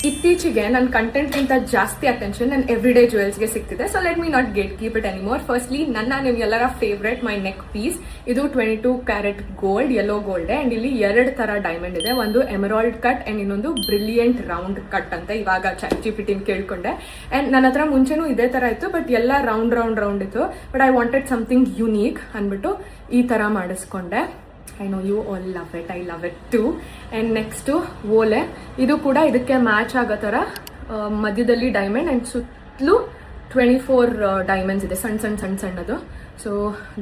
ಇತ್ತೀಚೆಗೆ ನನ್ನ ಕಂಟೆಂಟ್ಗಿಂತ ಜಾಸ್ತಿ ಅಟೆನ್ಷನ್ ನನ್ನ ಎವ್ರಿಡೇ ಜ್ಯುವೆಲ್ಸ್ಗೆ ಸಿಗ್ತಿದೆ. So let me not get keep it anymore. Firstly ನಿಮ್ಗೆಲ್ಲರ ಫೇವ್ರೇಟ್ ಮೈ ನೆಕ್ ಪೀಸ್. ಇದು 22 carat gold, yellow gold. And ಇಲ್ಲಿ 2 ತರ ಡೈಮಂಡ್ ಇದೆ. ಒಂದು ಎಮರಾಲ್ಡ್ ಕಟ್ ಅಂಡ್ ಇನ್ನೊಂದು ಬ್ರಿಲಿಯಂಟ್ ರೌಂಡ್ ಕಟ್ ಅಂತ ಇವಾಗ ChatGPT ಕೇಳ್ಕೊಂಡೆ. ಅಂಡ್ ನನ್ನ ಹತ್ರ ಮುಂಚೆನೂ ಇದೇ ತರ ಇತ್ತು, ಬಟ್ ಎಲ್ಲ ರೌಂಡ್ ಇತ್ತು. But I wanted something unique ಅಂದ್ಬಿಟ್ಟು ಈ ತರ ಮಾಡಿಸ್ಕೊಂಡೆ. I know you all love it. I love it too. And next ಓಲೆ, ಇದು ಕೂಡ ಇದಕ್ಕೆ ಮ್ಯಾಚ್ ಆಗೋ ಥರ ಮಧ್ಯದಲ್ಲಿ ಡೈಮಂಡ್ ಅಂಡ್ ಸುತ್ತಲೂ 24 ಡೈಮಂಡ್ಸ್ ಇದೆ, ಸಣ್ಣದು. ಸೊ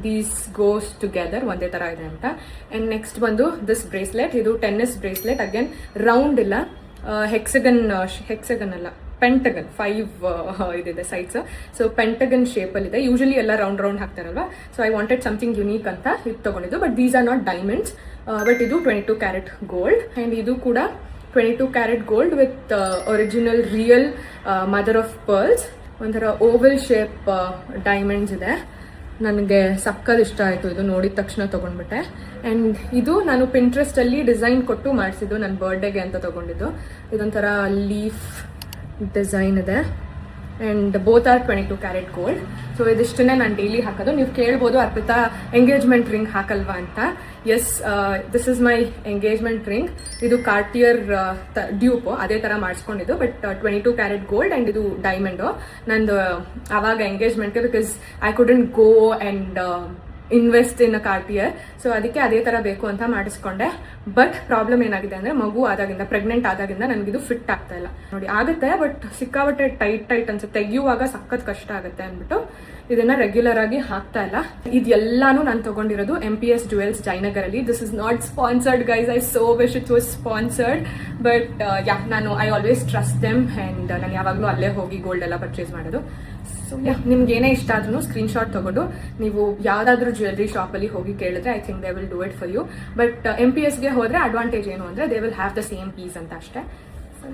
ದೀಸ್ ಗೋಸ್ ಟುಗೆದರ್, ಒಂದೇ ಥರ ಇದೆ ಅಂತ. ಆ್ಯಂಡ್ ನೆಕ್ಸ್ಟ್ ಬಂದು ದಿಸ್ ಬ್ರೇಸ್ಲೆಟ್. ಇದು ಟೆನ್ನಿಸ್ ಬ್ರೇಸ್ಲೆಟ್. ಅಗೇನ್ ರೌಂಡ್ ಇಲ್ಲ, ಹೆಕ್ಸಗನ್ ಅಲ್ಲ, ಪೆಂಟಗನ್. 5 ಇದಿದೆ ಸೈಡ್ಸ್. ಸೊ ಪೆಂಟಗನ್ ಶೇಪಲ್ಲಿ ಇದೆ. ಯೂಶಲಿ ಎಲ್ಲ ರೌಂಡ್ ಹಾಕ್ತಾರಲ್ವಾ. So I wanted something unique ಅಂತ ಇದು ತಗೊಂಡಿದ್ದು. But these are not diamonds, but ಇದು 22 ಕ್ಯಾರೆಟ್ ಗೋಲ್ಡ್. ಆ್ಯಂಡ್ ಇದು ಕೂಡ 22 carat gold with original real mother of pearls. ಒಂಥರ ಓವಲ್ ಶೇಪ್ ಡೈಮಂಡ್ಸ್ ಇದೆ. ನನಗೆ ಸಕ್ಕತ್ ಇಷ್ಟ ಆಯಿತು ಇದು, ನೋಡಿದ ತಕ್ಷಣ ತೊಗೊಂಡ್ಬಿಟ್ಟೆ. ಆ್ಯಂಡ್ ಇದು ನಾನು ಪಿಂಟ್ರೆಸ್ಟಲ್ಲಿ ಡಿಸೈನ್ ಕೊಟ್ಟು ಮಾಡಿಸಿದ್ದು, ನನ್ನ ಬರ್ಡೇಗೆ ಅಂತ ತೊಗೊಂಡಿದ್ದು. ಇದೊಂಥರ ಲೀಫ್ ಡಿಸೈನ್ ಇದೆ. And both are 22 carat gold. So ಇದಿಷ್ಟನ್ನೇ ನಾನು ಡೈಲಿ ಹಾಕೋದು. ನೀವು ಕೇಳ್ಬೋದು, ಅರ್ಪಿತಾ ಎಂಗೇಜ್ಮೆಂಟ್ ರಿಂಗ್ ಹಾಕಲ್ವಾ ಅಂತ. Yes, this is my engagement ring. ಇದು ಕಾರ್ಟಿಯರ್ ಡ್ಯೂಪು, ಅದೇ ಥರ ಮಾಡಿಸ್ಕೊಂಡಿದ್ದು. ಬಟ್ 22 ಕ್ಯಾರೆಟ್ ಗೋಲ್ಡ್ ಆ್ಯಂಡ್ ಇದು ಡೈಮಂಡು. ನಂದು ಆವಾಗ ಎಂಗೇಜ್ಮೆಂಟ್ಗೆ, because I couldn't go and invest in a Cartier. So ಅದಕ್ಕೆ ಅದೇ ಥರ ಬೇಕು ಅಂತ ಮಾಡಿಸ್ಕೊಂಡೆ. ಬಟ್ ಪ್ರಾಬ್ಲಮ್ ಏನಾಗಿದೆ ಅಂದರೆ, ಮಗು ಆದಾಗಿಂದ, ಪ್ರೆಗ್ನೆಂಟ್ ಆದಾಗಿಂದ ನನಗಿದು ಫಿಟ್ ಆಗ್ತಾ ಇಲ್ಲ. ನೋಡಿ ಆಗುತ್ತೆ, ಬಟ್ ಸಿಕ್ಕಾಬಟ್ಟೆ ಟೈಟ್ ಅನ್ಸುತ್ತೆ, ತೆಗಿಯುವಾಗ ಸಖತ್ ಕಷ್ಟ ಆಗುತ್ತೆ ಅಂದ್ಬಿಟ್ಟು ಇದನ್ನ ರೆಗ್ಯುಲರ್ ಆಗಿ ಹಾಕ್ತಾ ಇಲ್ಲ. ಇದೆಲ್ಲಾನು ನಾನು ತಗೊಂಡಿರೋದು MPS Jewels ಜಯನಗರಲ್ಲಿ. This is not sponsored guys, I so wish it was sponsored. But ನಾನು I always trust them. And ನಾನು ಯಾವಾಗಲೂ ಅಲ್ಲೇ ಹೋಗಿ ಗೋಲ್ಡ್ ಎಲ್ಲ ಪರ್ಚೇಸ್ ಮಾಡೋದು. ಸೊ ನಿಮ್ಗೆ ಏನೇ ಇಷ್ಟ ಆದ್ರೂ ಸ್ಕ್ರೀನ್ಶಾಟ್ ತಗೊಂಡು ನೀವು ಯಾವುದಾದ್ರೂ ಜ್ಯುವೆಲ್ರಿ ಶಾಪಲ್ಲಿ ಹೋಗಿ ಕೇಳಿದ್ರೆ I think they will do it for you. But MPSಗೆ ಹೋದರೆ ಅಡ್ವಾಂಟೇಜ್ ಏನು ಅಂದರೆ they will have the same piece ಅಂತ ಅಷ್ಟೇ. ಸೊ